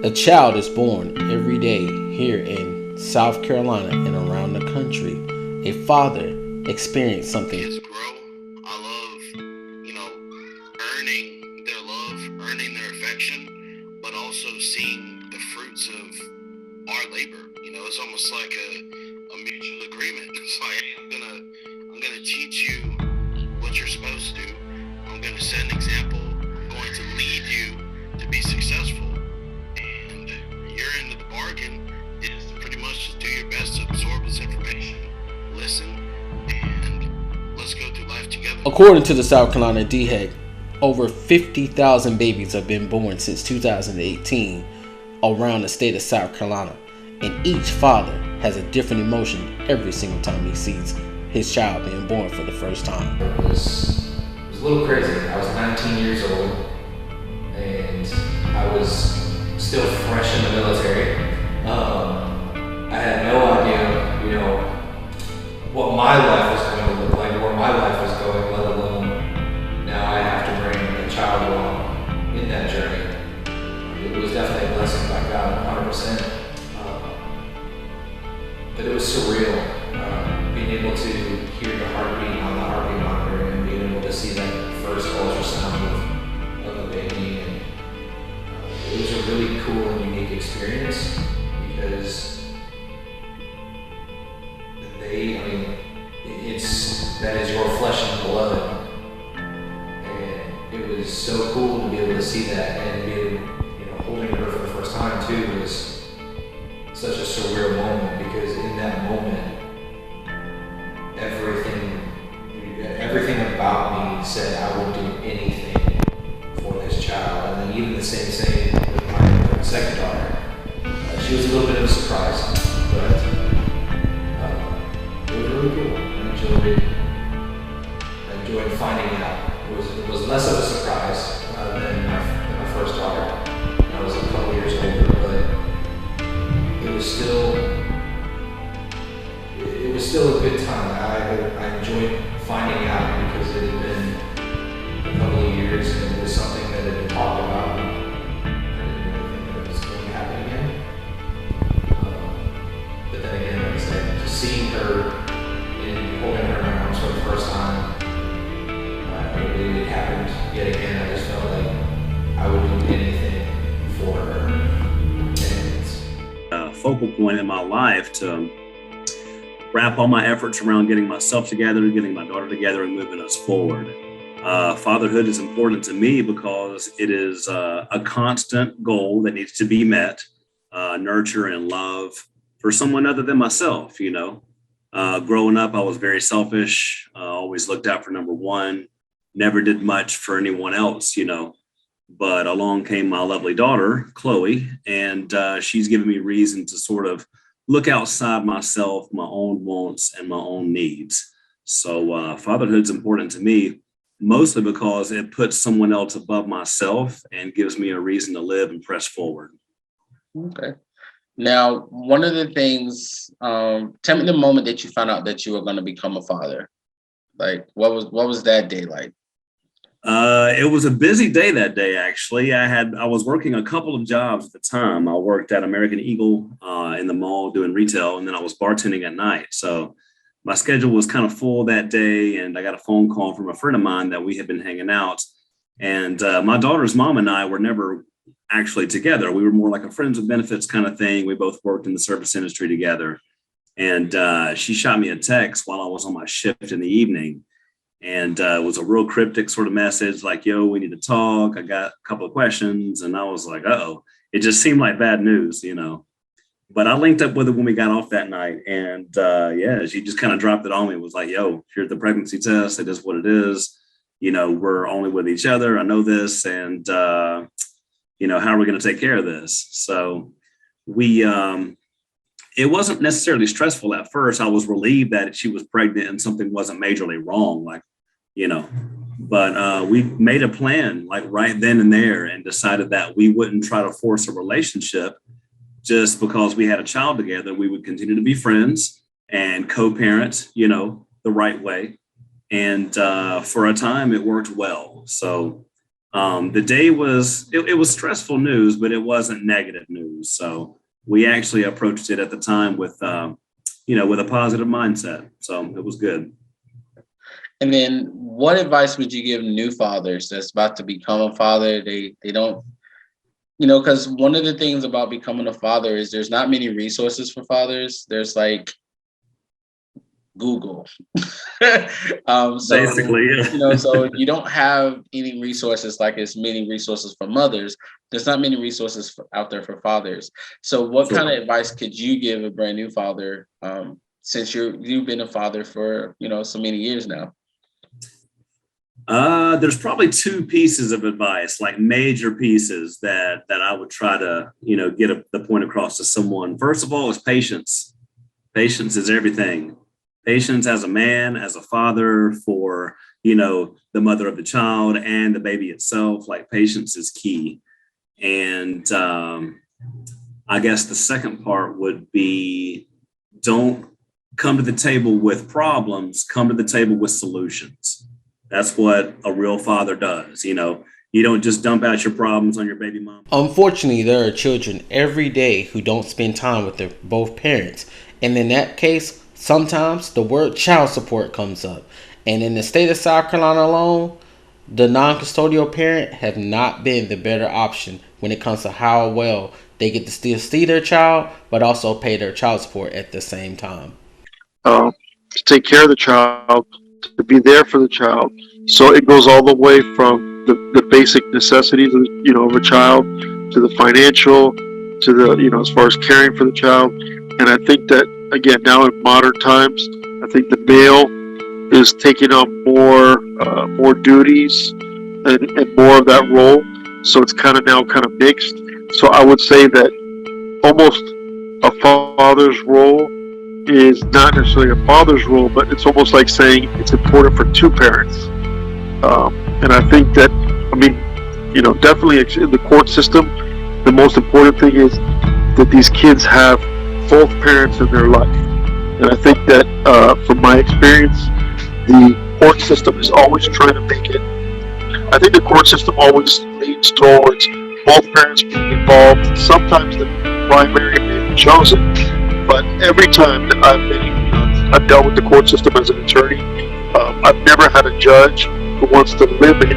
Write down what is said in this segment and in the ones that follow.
A child is born every day here in South Carolina and around the country. A father experienced something. Kids grow. I love, earning their love, earning their affection, but also seeing the fruits of our labor. It's almost like a mutual agreement. It's like, hey, I'm gonna teach you what you're supposed to do. I'm gonna set an example. I'm going to lead you to be successful. And your end of the bargain is to pretty much just do your best to absorb this information, listen, and let's go through life together. According to the South Carolina DHEC, over 50,000 babies have been born since 2018 around the state of South Carolina, and each father has a different emotion every single time he sees his child being born for the first time. It was a little crazy. I was 19 years old, and I was still fresh in the military. I had no idea, what my life was going to look like, where my life was going, let alone now I have to bring a child along in that journey. It was definitely a blessing by God, 100%. But it was surreal, being able to hear the heartbeat on the heartbeat monitor and being able to see that first ultrasound of a baby. And it was a really cool and unique experience because that is your flesh and blood. And it was so cool to be able to see that and be able, holding her for the first time too was such a surreal moment because in that moment, everything about me said I would do anything for this child. And then even the same with my second daughter. She was a little bit of a surprise, but it was really cool. I enjoyed finding out. It was less of a surprise than my first daughter. I was a couple years older, but it was still a good time. I enjoyed finding out because it had been a couple of years and it was something that had been talked about. I didn't really think that it was going to happen again. But then again, like I said, just seeing her and holding her in my arms for the first time, it happened yet again. I just felt like I would do anything for her. And a focal point in my life to wrap all my efforts around getting myself together, getting my daughter together, and moving us forward. Fatherhood is important to me because it is a constant goal that needs to be met, nurture and love for someone other than myself. Growing up, I was very selfish, always looked out for number one, never did much for anyone else, but along came my lovely daughter, Chloe, and she's given me reason to sort of look outside myself, my own wants and my own needs. So fatherhood's important to me, mostly because it puts someone else above myself and gives me a reason to live and press forward. Okay. Now, one of the things, tell me the moment that you found out that you were going to become a father. Like, what was that day like? It was a busy day that day, actually. I was working a couple of jobs at the time. I worked at American Eagle in the mall doing retail, and then I was bartending at night. So my schedule was kind of full that day, and I got a phone call from a friend of mine that we had been hanging out. And my daughter's mom and I were never actually together. We were more like a friends with benefits kind of thing. We both worked in the service industry together. And she shot me a text while I was on my shift in the evening. And it was a real cryptic sort of message like, yo, we need to talk. I got a couple of questions. And I was like, uh-oh, it just seemed like bad news, But I linked up with her when we got off that night. And she just kind of dropped it on me. It was like, yo, here's the pregnancy test. It is what it is. We're only with each other. I know this. And, how are we going to take care of this? So it wasn't necessarily stressful at first. I was relieved that she was pregnant and something wasn't majorly wrong. But we made a plan like right then and there and decided that we wouldn't try to force a relationship just because we had a child together. We would continue to be friends and co-parent, the right way. And for a time, it worked well. So The day was, it was stressful news, but it wasn't negative news. So we actually approached it at the time with, with a positive mindset. So it was good. And then what advice would you give new fathers that's about to become a father? They don't, because one of the things about becoming a father is there's not many resources for fathers. There's like Google. So, basically, yeah. So you don't have any resources like as many resources for mothers. There's not many resources out there for fathers. So what kind of advice could you give a brand new father since you've been a father for, so many years now? There's probably two pieces of advice, like major pieces that I would try to, get the point across to someone. First of all, is patience. Patience is everything. Patience as a man, as a father, for, the mother of the child and the baby itself. Like, patience is key. And I guess the second part would be, don't come to the table with problems, come to the table with solutions. That's what a real father does. You don't just dump out your problems on your baby mom. Unfortunately, there are children every day who don't spend time with both parents. And in that case, sometimes the word child support comes up. And in the state of South Carolina alone, the non-custodial parent have not been the better option when it comes to how well they get to still see their child, but also pay their child support at the same time. To take care of the child, to be there for the child. So it goes all the way from the basic necessities of, of a child, to the financial, to the, as far as caring for the child. And I think that, again, now in modern times, I think the male is taking on more duties and more of that role. So it's kind of mixed. So I would say that almost a father's role is not necessarily a father's role, but it's almost like saying it's important for two parents. And I think that, definitely in the court system, the most important thing is that these kids have both parents in their life. And I think that from my experience, the court system is always trying to make it. I think the court system always leans towards both parents being involved. Sometimes the primary may be chosen, but every time that I've dealt with the court system as an attorney, I've never had a judge who wants to limit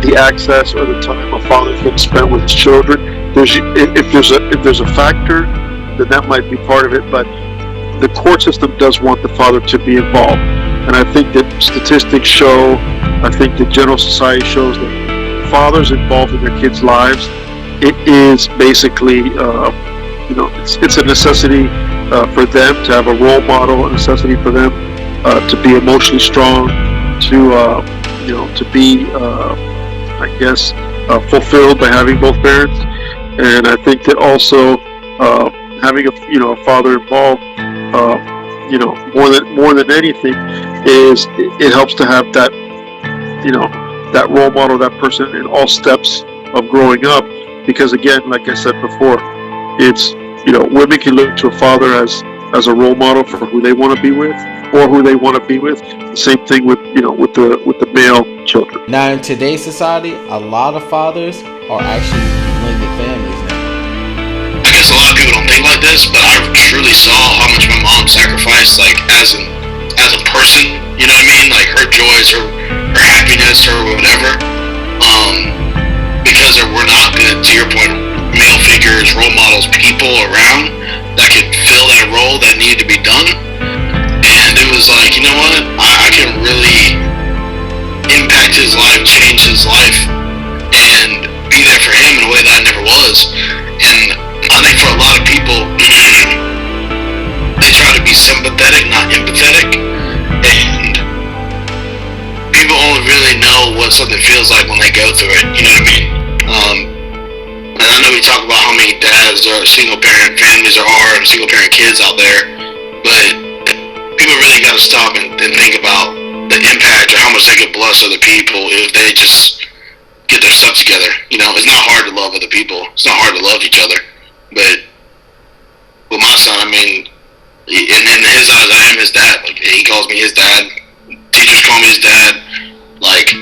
the access or the time a father's going to spend with his children. If there's a factor, then that might be part of it, but the court system does want the father to be involved. And I think that statistics show, I think that General Society shows that fathers involved in their kids' lives, it is basically, it's a necessity for them to have a role model, a necessity for them to be emotionally strong, to be, fulfilled by having both parents. And I think that also having a father involved, more than anything, is it helps to have that, that role model, that person in all steps of growing up. Because again, like I said before, it's, women can look to a father as a role model for who they want to be with, or who they want to be with. The same thing with the male children. Now in today's society, a lot of fathers are actually blended families now. I guess a lot of people don't think like this, but I truly saw how much my mom sacrificed, like as a person. You know what I mean? Like her joys, her happiness, or whatever. Because there were not good, to your point, male figures, role models, people around that could fill that role that needed to be done. And it was like, you know what? I can really impact his life, change his life, and be there for him in a way that I never was. And I think for a lot of people, they try to be sympathetic, not empathetic. And people only really know what something feels like when they go through it. You know what I mean? And I know we talk about how many dads or single parent families there are and single parent kids out there, but people really got to stop and think about the impact or how much they could bless other people if they just get their stuff together. It's not hard to love other people. It's not hard to love each other. But with my son, in his eyes, I am his dad. Like, he calls me his dad. Teachers call me his dad. Like,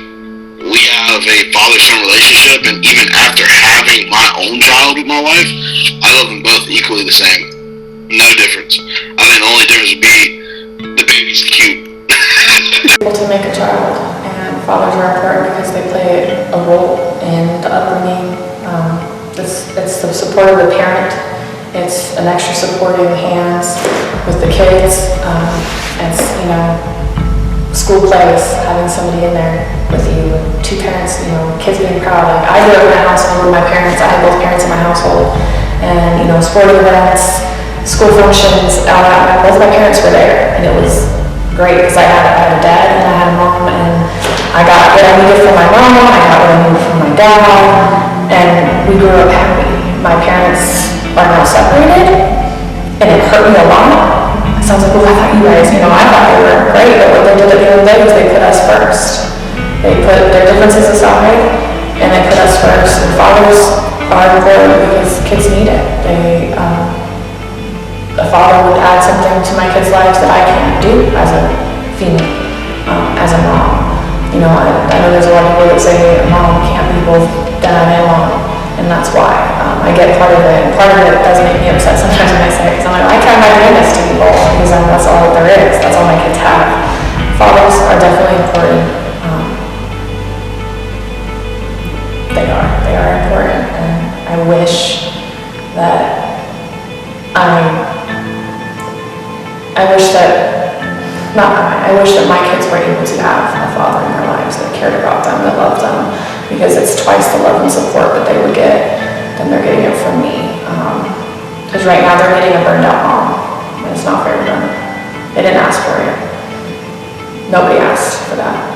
we have a very father-son relationship, and even after having my own child with my wife, I love them both equally the same. No difference. I think the only difference would be the baby's cute. Able to make a child, and fathers are important because they play a role in the upbringing. It's the support of the parent. It's an extra supporting hands with the kids. It's, school plays, having somebody in there with you, two parents, kids being proud. Like, I grew up in a household with my parents. I had both parents in my household, and sporting events, school functions, all that. Both my parents were there, and it was great because I had a dad and I had a mom, and I got what I needed from my mom, I got what I needed from my dad, and we grew up happy. My parents are now separated, and it hurt me a lot. It sounds like, I thought you guys, I thought they were great, but what they did at the end of the day was they put us first. They put their differences aside, and they put us first. And fathers are important because kids need it. A father would add something to my kids' lives that I can't do as a female, as a mom. I know there's a lot of people that say a mom can't be both dad and mom, and that's why. I get part of it, and part of it does make me upset sometimes when I say it, because I'm like, I try my damnedest to be both, because that's all there is, that's all my kids have. Fathers are definitely important. They are important, and I wish that I wish that my kids were able to have a father in their lives that cared about them, that loved them, because it's twice the love and support that they would get than they're getting it from me. Because right now they're getting a burned out mom, and it's not fair to them. They didn't ask for it. Nobody asked for that.